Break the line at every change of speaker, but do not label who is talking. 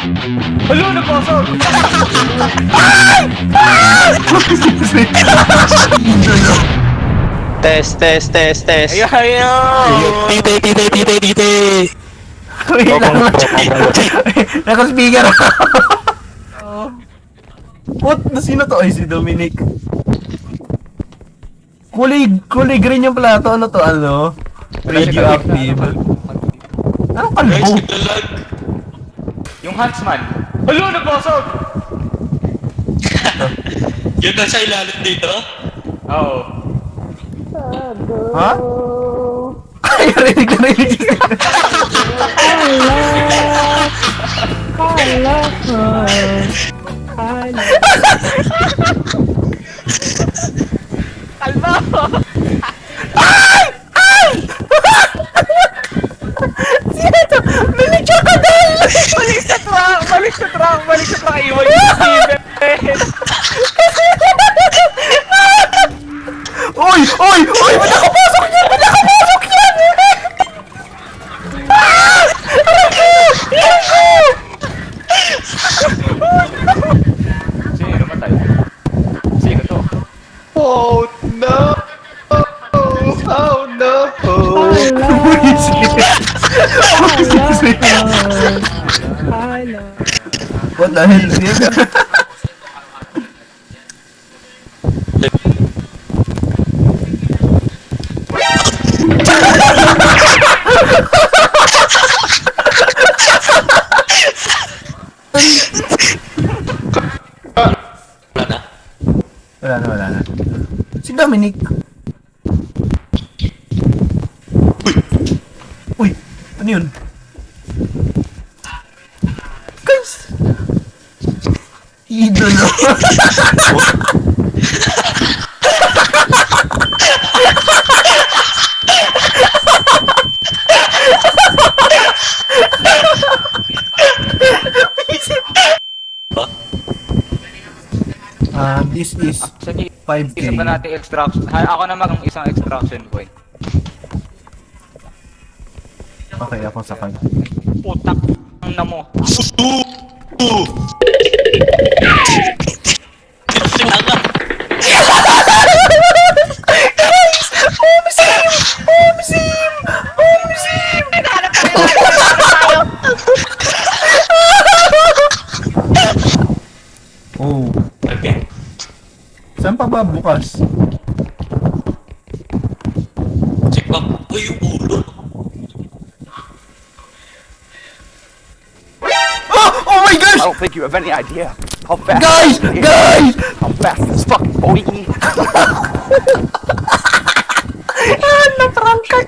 Alo, nagpasok!
Test.
Ayun, ayun!
Tite.
Wait lang. Naka-speaker ako. What? Sino to? Ay, si Dominic. Kulay green yung plato. Ano to? Ano? Radioactive. Anong kalbo?
Guys, naglalag.
Yung huntsman. Alo, nagpasok!
Yun na sa ilalim dito.
Oo.
Ha? Ay, narinig.
Kalma!
Sino to? Balik siya ka dahil!
Balik sa truck! Iwan yung Steven!
Uy! Ba't nakapasok yan?
Sino namatay? Sino to?
Oh no! Oh no!
What the hell is this?
Wala na.
Wala na. Si Dominic. Uy! Ano yun? Guys! Idolo! This is
Sige,
5K.
isa pa natin extraction. Ako naman ang isang extraction point.
Okay, ako sa kanya.
Putak na mo.
Oh.
Okay.
Saan pa ba bukas?
Check back ko yung ulo.
Oh my gosh!
I don't think you have any idea how fast.
Guys!
How fast this fucking boy.
Naprangka!